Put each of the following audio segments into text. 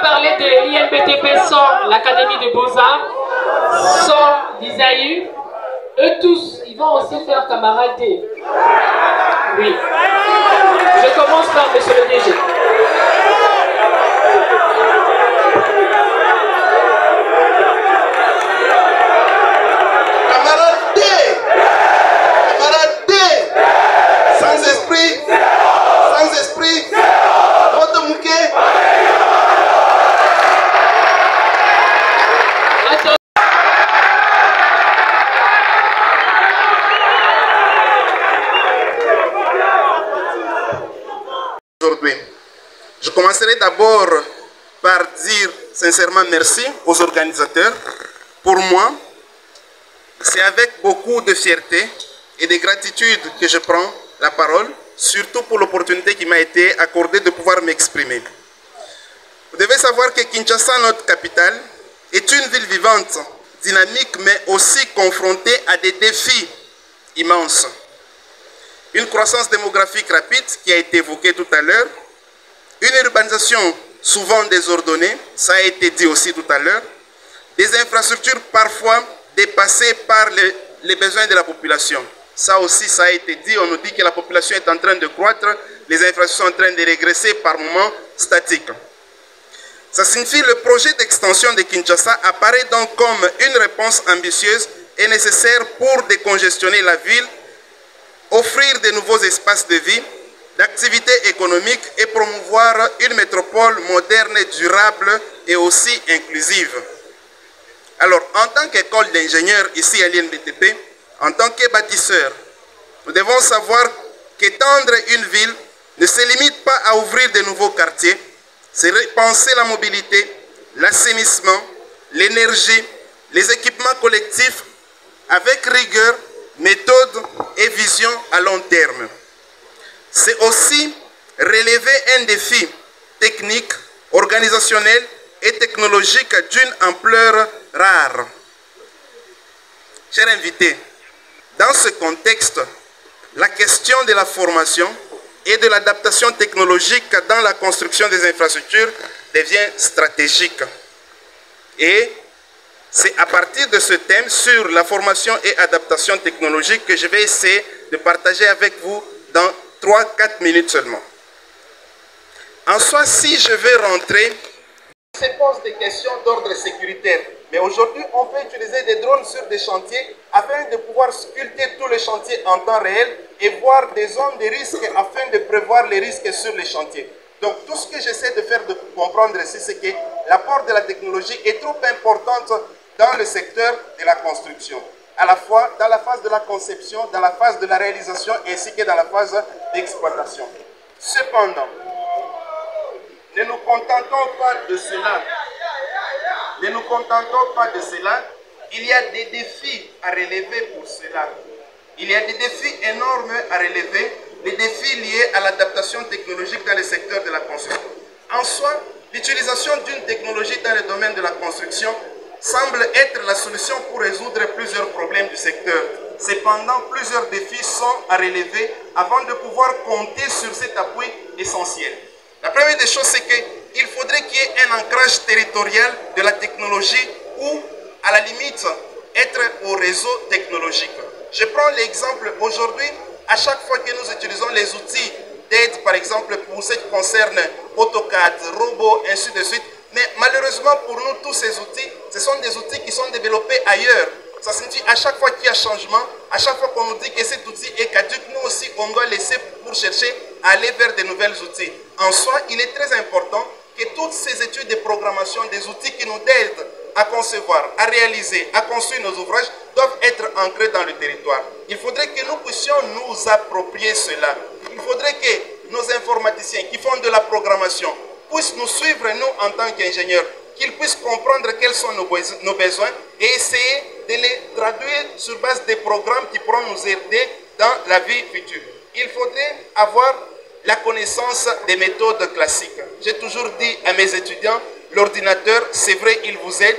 parler de l'INBTP sans l'Académie des Beaux-Arts, sans l'ISAU. Eux tous, ils vont aussi faire camarade D. Oui. Je commence par monsieur le DG. Aujourd'hui, je commencerai d'abord par dire sincèrement merci aux organisateurs. Pour moi, c'est avec beaucoup de fierté et de gratitude que je prends la parole, surtout pour l'opportunité qui m'a été accordée de pouvoir m'exprimer. Vous devez savoir que Kinshasa, notre capitale, est une ville vivante, dynamique, mais aussi confrontée à des défis immenses. Une croissance démographique rapide qui a été évoquée tout à l'heure, une urbanisation souvent désordonnée, ça a été dit aussi tout à l'heure, des infrastructures parfois dépassées par les besoins de la population. Ça aussi, ça a été dit, on nous dit que la population est en train de croître, les infrastructures sont en train de régresser par moments statiques. Ça signifie que le projet d'extension de Kinshasa apparaît donc comme une réponse ambitieuse et nécessaire pour décongestionner la ville, offrir de nouveaux espaces de vie, d'activités économiques et promouvoir une métropole moderne, durable et aussi inclusive. Alors, en tant qu'école d'ingénieurs ici à l'INBTP, en tant que bâtisseurs, nous devons savoir qu'étendre une ville ne se limite pas à ouvrir de nouveaux quartiers, c'est repenser la mobilité, l'assainissement, l'énergie, les équipements collectifs avec rigueur, méthode et vision à long terme. C'est aussi relever un défi technique, organisationnel et technologique d'une ampleur rare. Chers invités, dans ce contexte, la question de la formation et de l'adaptation technologique dans la construction des infrastructures devient stratégique. Et c'est à partir de ce thème sur la formation et adaptation technologique que je vais essayer de partager avec vous dans 3-4 minutes seulement. En soi, si je vais rentrer, on se pose des questions d'ordre sécuritaire. Mais aujourd'hui, on peut utiliser des drones sur des chantiers afin de pouvoir sculpter tous les chantiers en temps réel et voir des zones de risque afin de prévoir les risques sur les chantiers. Donc, tout ce que j'essaie de faire de comprendre ici, c'est que l'apport de la technologie est trop importante dans le secteur de la construction, à la fois dans la phase de la conception, dans la phase de la réalisation ainsi que dans la phase d'exploitation. Cependant, ne nous contentons pas de cela. Ne nous contentons pas de cela. Il y a des défis à relever pour cela. Il y a des défis énormes à relever, des défis liés à l'adaptation technologique dans le secteur de la construction. En soi, l'utilisation d'une technologie dans le domaine de la construction semble être la solution pour résoudre plusieurs problèmes du secteur. Cependant, plusieurs défis sont à relever avant de pouvoir compter sur cet appui essentiel. La première des choses, c'est qu'il faudrait qu'il y ait un ancrage territorial de la technologie ou, à la limite, être au réseau technologique. Je prends l'exemple aujourd'hui, à chaque fois que nous utilisons les outils d'aide, par exemple, pour ce qui concerne AutoCAD, robots, ainsi de suite, mais malheureusement pour nous, tous ces outils, ce sont des outils qui sont développés ailleurs. Ça signifie à chaque fois qu'il y a changement, à chaque fois qu'on nous dit que cet outil est caduc, nous aussi on doit laisser pour chercher à aller vers de nouvelles outils. En soi, il est très important que toutes ces études de programmation, des outils qui nous aident à concevoir, à réaliser, à construire nos ouvrages, doivent être ancrés dans le territoire. Il faudrait que nous puissions nous approprier cela. Il faudrait que nos informaticiens qui font de la programmation puissent nous suivre, nous, en tant qu'ingénieurs, qu'ils puissent comprendre quels sont nos besoins et essayer de les traduire sur base des programmes qui pourront nous aider dans la vie future. Il faudrait avoir la connaissance des méthodes classiques. J'ai toujours dit à mes étudiants, l'ordinateur, c'est vrai, il vous aide,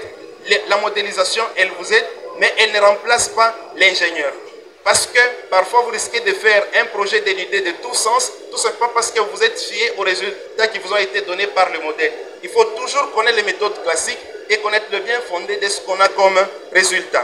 la modélisation, elle vous aide, mais elle ne remplace pas l'ingénieur. Parce que parfois vous risquez de faire un projet dénudé de tout sens, tout simplement parce que vous êtes fié aux résultats qui vous ont été donnés par le modèle. Il faut toujours connaître les méthodes classiques et connaître le bien fondé de ce qu'on a comme résultat.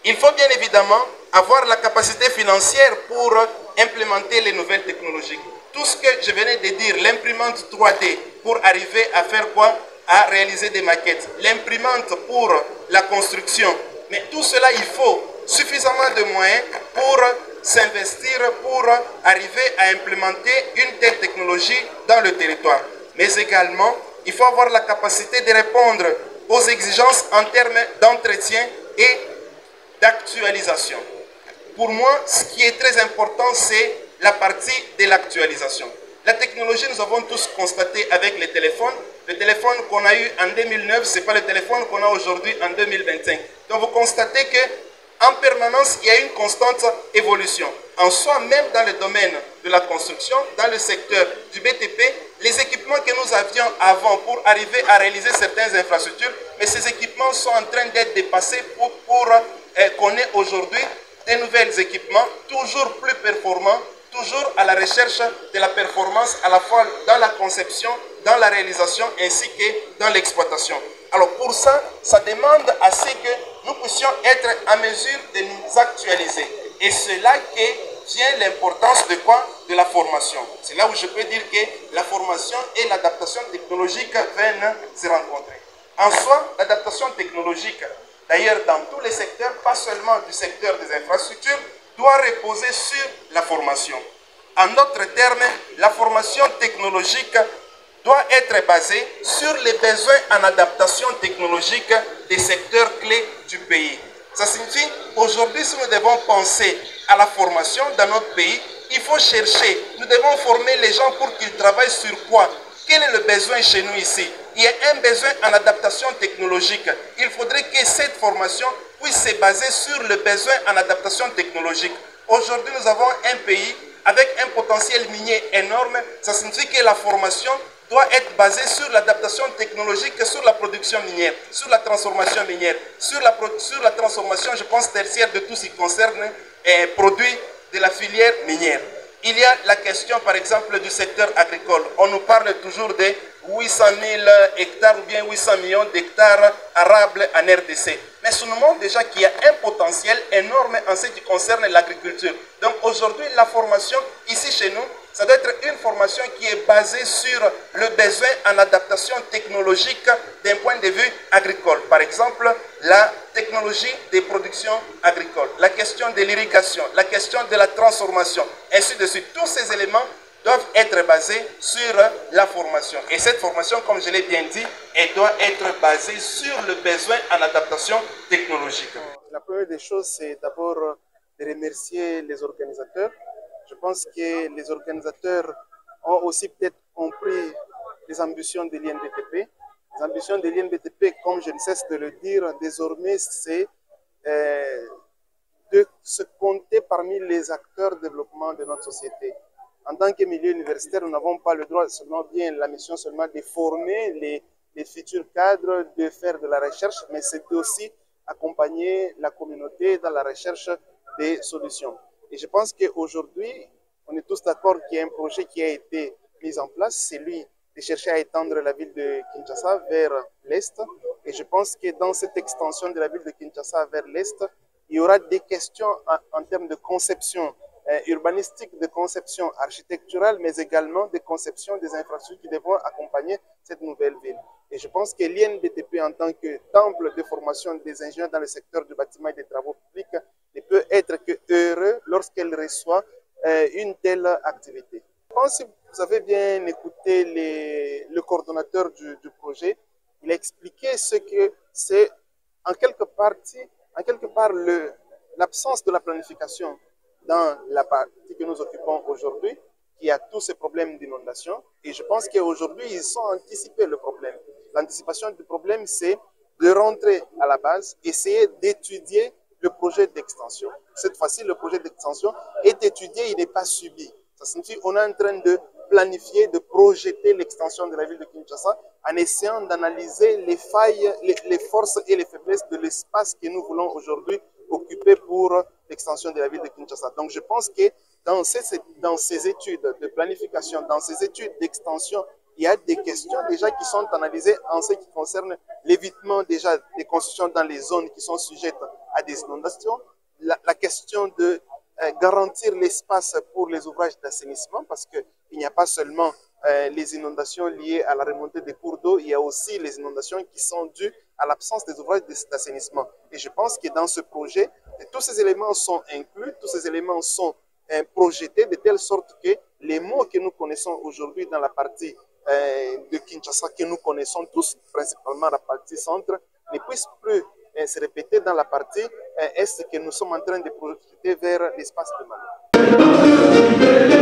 Il faut bien évidemment avoir la capacité financière pour implémenter les nouvelles technologies. Tout ce que je venais de dire, l'imprimante 3D pour arriver à faire quoi? À réaliser des maquettes. L'imprimante pour la construction. Mais tout cela, il faut suffisamment de moyens pour s'investir, pour arriver à implémenter une telle technologie dans le territoire. Mais également, il faut avoir la capacité de répondre aux exigences en termes d'entretien et d'actualisation. Pour moi, ce qui est très important, c'est la partie de l'actualisation. La technologie, nous avons tous constaté avec les téléphones. Le téléphone qu'on a eu en 2009, ce n'est pas le téléphone qu'on a aujourd'hui en 2025. Donc vous constatez qu'en permanence, il y a une constante évolution. En soi, même dans le domaine de la construction, dans le secteur du BTP, les équipements que nous avions avant pour arriver à réaliser certaines infrastructures, mais ces équipements sont en train d'être dépassés pour qu'on ait aujourd'hui des nouveaux équipements toujours plus performants, toujours à la recherche de la performance à la fois dans la conception, dans la réalisation ainsi que dans l'exploitation. Alors pour ça, ça demande à ce que nous puissions être en mesure de nous actualiser. Et c'est là que vient l'importance de quoi? De la formation. C'est là où je peux dire que la formation et l'adaptation technologique viennent se rencontrer. En soi, l'adaptation technologique, d'ailleurs dans tous les secteurs, pas seulement du secteur des infrastructures, doit reposer sur la formation. En d'autres termes, la formation technologique doit être basée sur les besoins en adaptation technologique des secteurs clés du pays. Ça signifie qu'aujourd'hui, si nous devons penser à la formation dans notre pays, il faut chercher, nous devons former les gens pour qu'ils travaillent sur quoi? Quel est le besoin chez nous ici? Il y a un besoin en adaptation technologique. Il faudrait que cette formation puisse se baser sur le besoin en adaptation technologique. Aujourd'hui, nous avons un pays avec un potentiel minier énorme. Ça signifie que la formation doit être basée sur l'adaptation technologique, sur la production minière, sur la transformation minière, sur la transformation, je pense, tertiaire de tout ce qui concerne les produits de la filière minière. Il y a la question, par exemple, du secteur agricole. On nous parle toujours de 800 000 hectares ou bien 800 millions d'hectares arables en RDC. Mais ça nous montre déjà qu'il y a un potentiel énorme en ce qui concerne l'agriculture. Donc aujourd'hui, la formation ici chez nous, ça doit être une formation qui est basée sur le besoin en adaptation technologique d'un point de vue agricole. Par exemple, la technologie des productions agricoles, la question de l'irrigation, la question de la transformation, ainsi de suite. Tous ces éléments doivent être basés sur la formation. Et cette formation, comme je l'ai bien dit, elle doit être basée sur le besoin en adaptation technologique. La première des choses, c'est d'abord de remercier les organisateurs. Je pense que les organisateurs ont aussi peut-être compris les ambitions de l'INBTP. Les ambitions de l'INBTP, comme je ne cesse de le dire, désormais, c'est de se compter parmi les acteurs de développement de notre société. En tant que milieu universitaire, nous n'avons pas le droit, seulement bien la mission seulement de former les futurs cadres, de faire de la recherche, mais c'est aussi accompagner la communauté dans la recherche des solutions. Et je pense qu'aujourd'hui, on est tous d'accord qu'il y a un projet qui a été mis en place, c'est lui de chercher à étendre la ville de Kinshasa vers l'Est. Et je pense que dans cette extension de la ville de Kinshasa vers l'Est, il y aura des questions en termes de conception urbanistique, de conception architecturale, mais également de conception des infrastructures qui devront accompagner cette nouvelle ville. Et je pense que l'INBTP, en tant que temple de formation des ingénieurs dans le secteur du bâtiment et des travaux publics, ne peut être que heureux lorsqu'elle reçoit une telle activité. Je pense que vous avez bien écouté le coordonnateur du projet. Il a expliqué ce que c'est en quelque part l'absence de la planification dans la partie que nous occupons aujourd'hui, qui a tous ces problèmes d'inondation. Et je pense qu'aujourd'hui, ils ont anticipé le problème. L'anticipation du problème, c'est de rentrer à la base, essayer d'étudier le projet d'extension. Cette fois-ci, le projet d'extension est étudié, il n'est pas subi. Ça signifie qu'on est en train de planifier, de projeter l'extension de la ville de Kinshasa en essayant d'analyser les failles, les forces et les faiblesses de l'espace que nous voulons aujourd'hui occupés pour l'extension de la ville de Kinshasa. Donc je pense que dans ces études de planification, dans ces études d'extension, il y a des questions déjà qui sont analysées en ce qui concerne l'évitement déjà des constructions dans les zones qui sont sujettes à des inondations, la question de garantir l'espace pour les ouvrages d'assainissement, parce qu'il n'y a pas seulement les inondations liées à la remontée des cours d'eau, il y a aussi les inondations qui sont dues à l'absence des ouvrages d'assainissement. Et je pense que dans ce projet, tous ces éléments sont inclus, tous ces éléments sont projetés de telle sorte que les mots que nous connaissons aujourd'hui dans la partie de Kinshasa, que nous connaissons tous, principalement la partie centre, ne puissent plus se répéter dans la partie est que nous sommes en train de projeter vers l'espace de Mali.